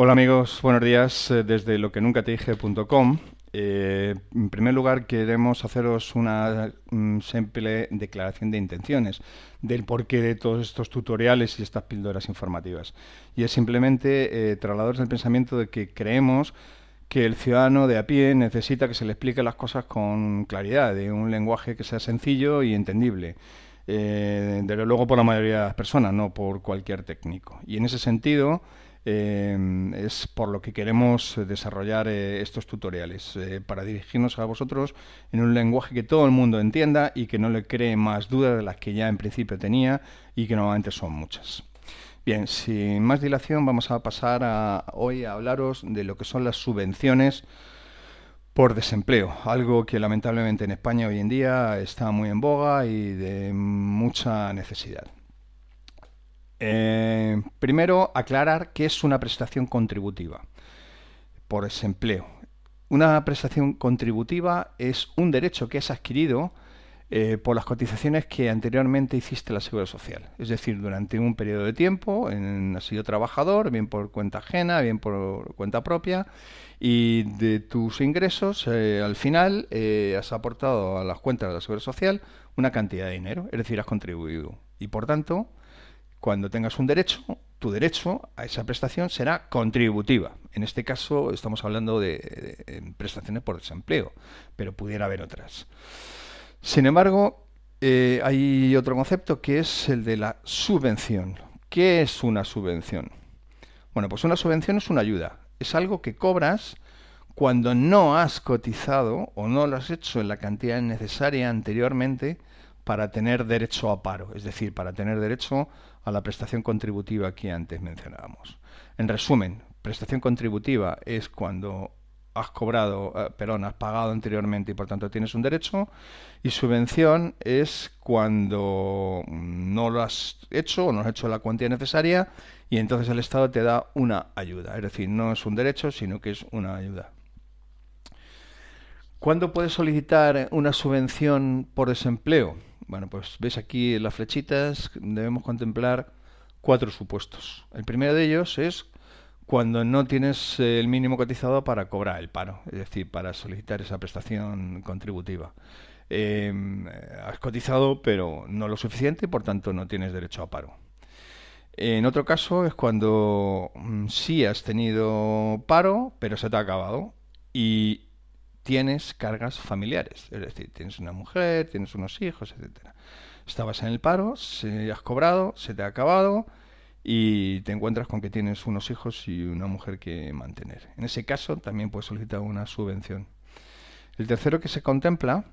Hola amigos, buenos días desde loquenuncatedije.com. En primer lugar, queremos haceros una simple declaración de intenciones del porqué de todos estos tutoriales y estas píldoras informativas. Y es simplemente trasladaros el pensamiento de que creemos que el ciudadano de a pie necesita que se le explique las cosas con claridad, de un lenguaje que sea sencillo y entendible. Desde luego por la mayoría de las personas, no por cualquier técnico. Y en ese sentido es por lo que queremos desarrollar estos tutoriales, para dirigirnos a vosotros en un lenguaje que todo el mundo entienda y que no le cree más dudas de las que ya en principio tenía y que normalmente son muchas. Bien, sin más dilación vamos a pasar hoy a hablaros de lo que son las subvenciones por desempleo, algo que lamentablemente en España hoy en día está muy en boga y de mucha necesidad. Primero, aclarar qué es una prestación contributiva por desempleo. Una prestación contributiva es un derecho que has adquirido por las cotizaciones que anteriormente hiciste a la Seguridad Social. Es decir, durante un periodo de tiempo has sido trabajador, bien por cuenta ajena, bien por cuenta propia, y de tus ingresos, al final, has aportado a las cuentas de la Seguridad Social una cantidad de dinero, es decir, has contribuido. Y por tanto, cuando tengas un derecho, tu derecho a esa prestación será contributiva. En este caso estamos hablando de prestaciones por desempleo, pero pudiera haber otras. Sin embargo, hay otro concepto que es el de la subvención. ¿Qué es una subvención? Bueno, pues una subvención es una ayuda. Es algo que cobras cuando no has cotizado o no lo has hecho en la cantidad necesaria anteriormente para tener derecho a paro, es decir, para tener derecho a la prestación contributiva que antes mencionábamos. En resumen, prestación contributiva es cuando has cobrado, has pagado anteriormente y por tanto tienes un derecho, y subvención es cuando no lo has hecho o no has hecho la cuantía necesaria y entonces el Estado te da una ayuda, es decir, no es un derecho sino que es una ayuda. ¿Cuándo puedes solicitar una subvención por desempleo? Bueno, pues ves aquí en las flechitas, debemos contemplar cuatro supuestos. El primero de ellos es cuando no tienes el mínimo cotizado para cobrar el paro, es decir, para solicitar esa prestación contributiva. Eh, Has cotizado, pero no lo suficiente y por tanto no tienes derecho a paro. En otro caso es cuando sí has tenido paro, pero se te ha acabado y tienes cargas familiares, es decir, tienes una mujer, tienes unos hijos, etcétera. Estabas en el paro, se has cobrado, se te ha acabado y te encuentras con que tienes unos hijos y una mujer que mantener. En ese caso también puedes solicitar una subvención. El tercero que se contempla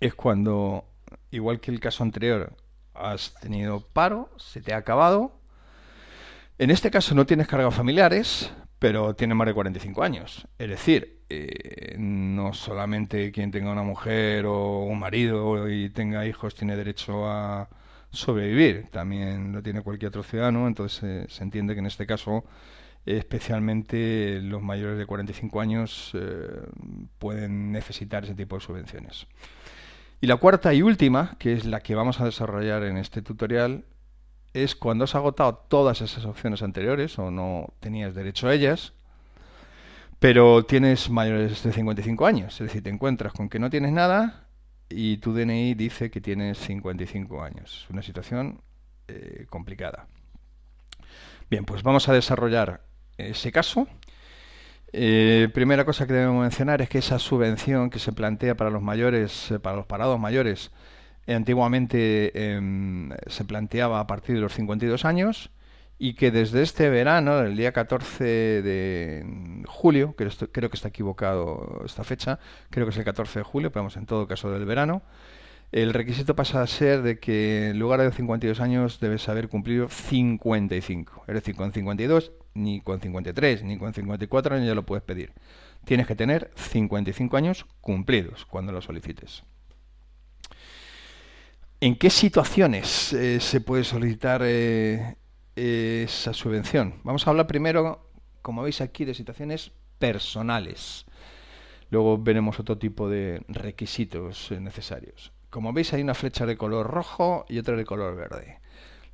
es cuando, igual que el caso anterior, has tenido paro, se te ha acabado. En este caso no tienes cargas familiares, pero tienes más de 45 años. Es decir, no solamente quien tenga una mujer o un marido y tenga hijos tiene derecho a sobrevivir, también lo tiene cualquier otro ciudadano, entonces se entiende que en este caso especialmente los mayores de 45 años pueden necesitar ese tipo de subvenciones. Y la cuarta y última, que es la que vamos a desarrollar en este tutorial, es cuando has agotado todas esas opciones anteriores o no tenías derecho a ellas, pero tienes mayores de 55 años. Es decir, te encuentras con que no tienes nada y tu DNI dice que tienes 55 años. Es una situación complicada. Bien, pues vamos a desarrollar ese caso. Primera cosa que debemos mencionar es que esa subvención que se plantea para los mayores, para los parados mayores, antiguamente se planteaba a partir de los 52 años y que desde este verano, el día 14 de julio, creo que está equivocado esta fecha, creo que es el 14 de julio, pero vamos, en todo caso del verano, el requisito pasa a ser de que en lugar de 52 años debes haber cumplido 55. Es decir, con 52, ni con 53, ni con 54 años ya lo puedes pedir. Tienes que tener 55 años cumplidos cuando lo solicites. ¿En qué situaciones se puede solicitar esa subvención? Vamos a hablar primero, como veis aquí, de situaciones personales. Luego veremos otro tipo de requisitos necesarios. Como veis hay una flecha de color rojo y otra de color verde.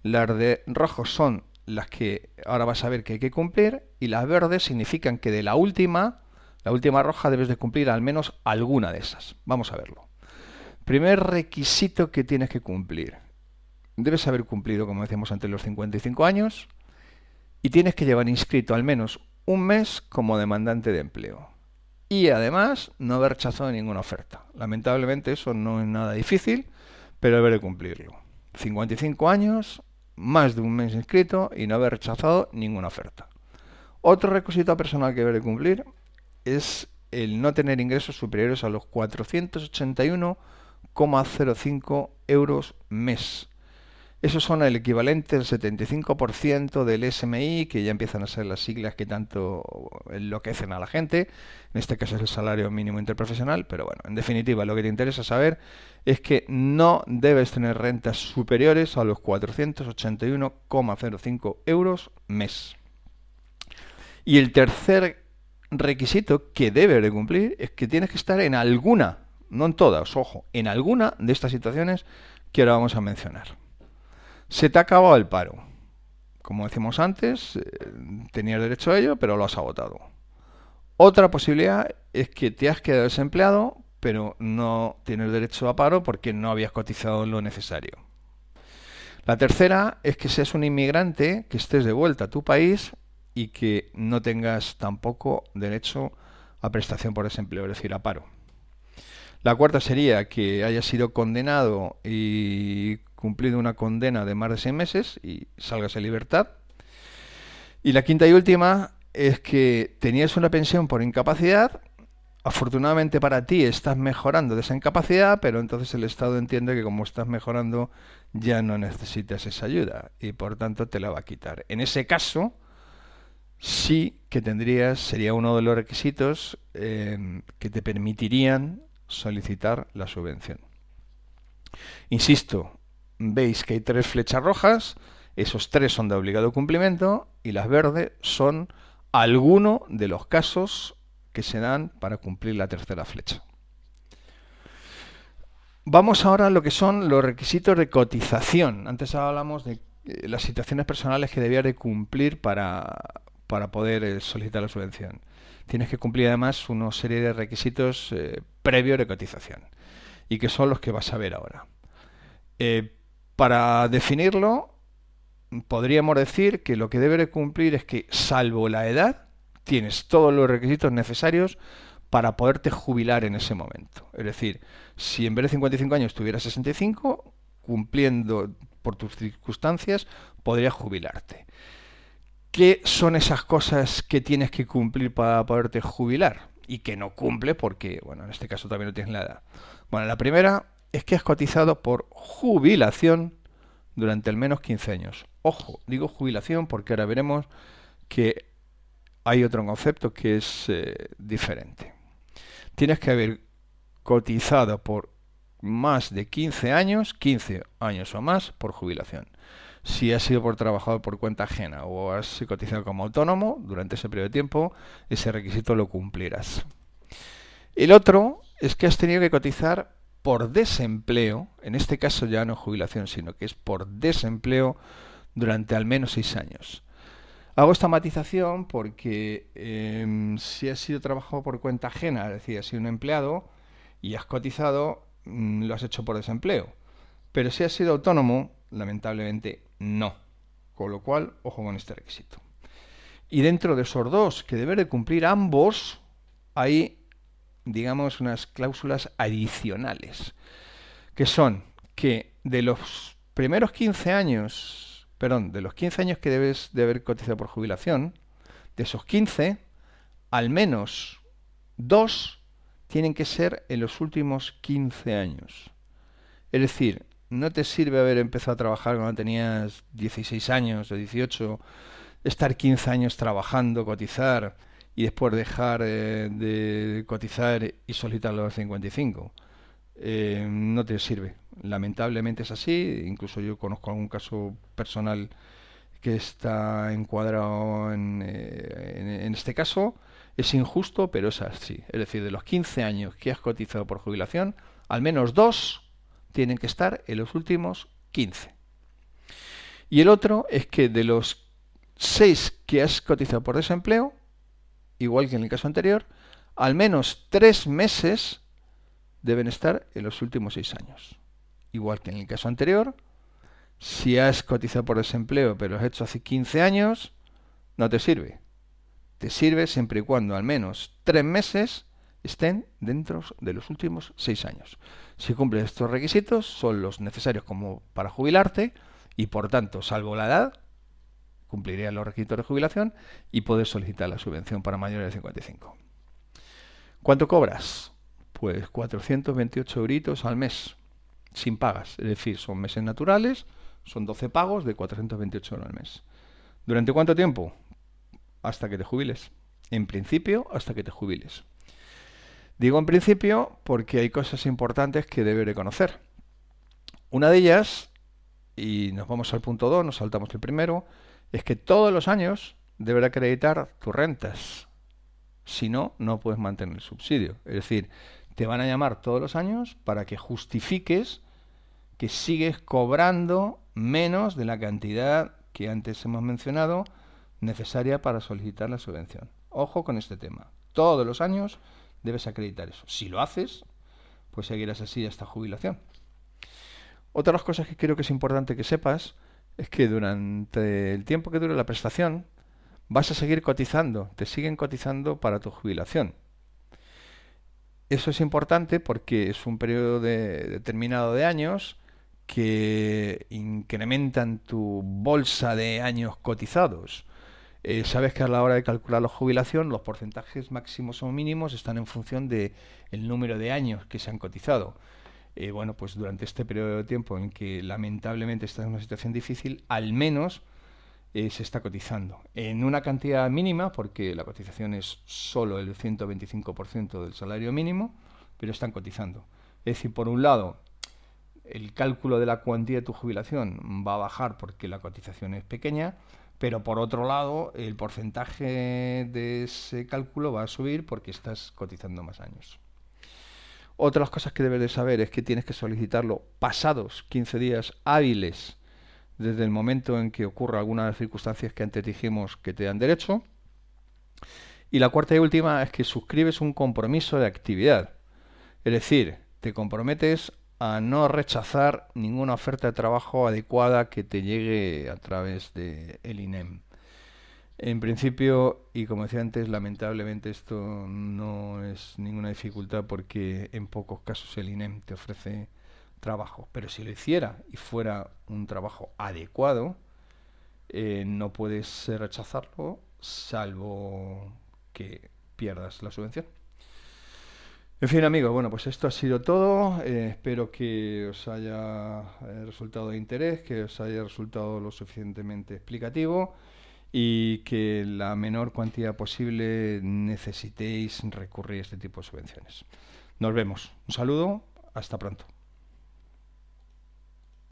Las de rojo son las que ahora vas a ver que hay que cumplir, y las verdes significan que de la última roja, debes de cumplir al menos alguna de esas. Vamos a verlo. Primer requisito que tienes que cumplir. Debes haber cumplido, como decíamos antes, los 55 años y tienes que llevar inscrito al menos un mes como demandante de empleo. Y además no haber rechazado ninguna oferta. Lamentablemente eso no es nada difícil, pero deber de cumplirlo. 55 años, más de un mes inscrito y no haber rechazado ninguna oferta. Otro requisito personal que debe de cumplir es el no tener ingresos superiores a los 481,05 euros mes. Esos son el equivalente al 75% del SMI, que ya empiezan a ser las siglas que tanto enloquecen a la gente. En este caso es el salario mínimo interprofesional, pero bueno, en definitiva lo que te interesa saber es que no debes tener rentas superiores a los 481,05 euros mes. Y el tercer requisito que debes de cumplir es que tienes que estar en alguna, no en todas, ojo, en alguna de estas situaciones que ahora vamos a mencionar. Se te ha acabado el paro. Como decimos antes, tenías derecho a ello, pero lo has agotado. Otra posibilidad es que te has quedado desempleado, pero no tienes derecho a paro porque no habías cotizado lo necesario. La tercera es que seas un inmigrante, que estés de vuelta a tu país y que no tengas tampoco derecho a prestación por desempleo, es decir, a paro. La cuarta sería que hayas sido condenado y cumplido una condena de más de 6 meses y salgas en libertad. Y la quinta y última es que tenías una pensión por incapacidad. Afortunadamente para ti estás mejorando de esa incapacidad, pero entonces el Estado entiende que como estás mejorando ya no necesitas esa ayuda y por tanto te la va a quitar. En ese caso sí que sería uno de los requisitos que te permitirían solicitar la subvención. Insisto, veis que hay 3 flechas rojas, esos 3 son de obligado cumplimiento y las verdes son alguno de los casos que se dan para cumplir la tercera flecha. Vamos ahora a lo que son los requisitos de cotización. Antes hablamos de las situaciones personales que debías de cumplir para poder solicitar la subvención. Tienes que cumplir además una serie de requisitos previos de cotización y que son los que vas a ver ahora. Para definirlo, podríamos decir que lo que debe de cumplir es que, salvo la edad, tienes todos los requisitos necesarios para poderte jubilar en ese momento. Es decir, si en vez de 55 años tuvieras 65, cumpliendo por tus circunstancias, podrías jubilarte. ¿Qué son esas cosas que tienes que cumplir para poderte jubilar? Y que no cumple porque, bueno, en este caso también no tienes la edad. Bueno, la primera es que has cotizado por jubilación durante al menos 15 años. Ojo, digo jubilación porque ahora veremos que hay otro concepto que es diferente. Tienes que haber cotizado por más de 15 años o más por jubilación. Si has sido por trabajador por cuenta ajena o has cotizado como autónomo durante ese periodo de tiempo, ese requisito lo cumplirás. El otro es que has tenido que cotizar por desempleo, en este caso ya no jubilación, sino que es por desempleo durante al menos 6 años. Hago esta matización porque si has sido trabajador por cuenta ajena, es decir, has sido un empleado y has cotizado, lo has hecho por desempleo. Pero si has sido autónomo, lamentablemente no. Con lo cual, ojo con este requisito. Y dentro de esos dos, que deben de cumplir ambos, hay, digamos, unas cláusulas adicionales, que son que de los primeros 15 años, de los 15 años que debes de haber cotizado por jubilación, de esos 15, al menos 2 tienen que ser en los últimos 15 años. Es decir, no te sirve haber empezado a trabajar cuando tenías 16 años o 18, estar 15 años trabajando, cotizar y después dejar de cotizar y solicitarlo a los 55. No te sirve. Lamentablemente es así. Incluso yo conozco algún caso personal que está encuadrado en este caso. Es injusto, pero es así. Es decir, de los 15 años que has cotizado por jubilación, al menos 2 tienen que estar en los últimos 15. Y el otro es que de los 6 que has cotizado por desempleo, igual que en el caso anterior, al menos 3 meses deben estar en los últimos 6 años. Igual que en el caso anterior, si has cotizado por desempleo pero lo has hecho hace 15 años, no te sirve. Te sirve siempre y cuando al menos 3 meses estén dentro de los últimos 6 años. Si cumples estos requisitos, son los necesarios como para jubilarte y por tanto, salvo la edad, cumplirías los requisitos de jubilación y puedes solicitar la subvención para mayores de 55. ¿Cuánto cobras? Pues 428 euritos al mes, sin pagas. Es decir, son meses naturales, son 12 pagos de 428 euros al mes. ¿Durante cuánto tiempo? Hasta que te jubiles. En principio, hasta que te jubiles. Digo en principio porque hay cosas importantes que debes de conocer. Una de ellas, y nos vamos al punto 2, nos saltamos el primero, es que todos los años deberá acreditar tus rentas. Si no, no puedes mantener el subsidio. Es decir, te van a llamar todos los años para que justifiques que sigues cobrando menos de la cantidad que antes hemos mencionado necesaria para solicitar la subvención. Ojo con este tema. Todos los años debes acreditar eso. Si lo haces, pues seguirás así hasta jubilación. Otra de las cosas que creo que es importante que sepas es que durante el tiempo que dure la prestación vas a seguir cotizando, te siguen cotizando para tu jubilación. Eso es importante porque es un periodo determinado de años que incrementan tu bolsa de años cotizados. Sabes que a la hora de calcular la jubilación los porcentajes máximos o mínimos están en función del número de años que se han cotizado. Bueno, pues durante este periodo de tiempo en que lamentablemente estás en una situación difícil, al menos se está cotizando. En una cantidad mínima, porque la cotización es solo el 125% del salario mínimo, pero están cotizando. Es decir, por un lado, el cálculo de la cuantía de tu jubilación va a bajar porque la cotización es pequeña, pero por otro lado, el porcentaje de ese cálculo va a subir porque estás cotizando más años. Otras cosas que debes de saber es que tienes que solicitarlo pasados 15 días hábiles desde el momento en que ocurra alguna de las circunstancias que antes dijimos que te dan derecho. Y la cuarta y última es que suscribes un compromiso de actividad. Es decir, te comprometes a no rechazar ninguna oferta de trabajo adecuada que te llegue a través del INEM. En principio, y como decía antes, lamentablemente esto no es ninguna dificultad porque en pocos casos el INEM te ofrece trabajo. Pero si lo hiciera y fuera un trabajo adecuado, no puedes rechazarlo salvo que pierdas la subvención. En fin, amigos, bueno, pues esto ha sido todo. Espero que os haya resultado de interés, que os haya resultado lo suficientemente explicativo y que la menor cuantía posible necesitéis recurrir a este tipo de subvenciones. Nos vemos. Un saludo. Hasta pronto.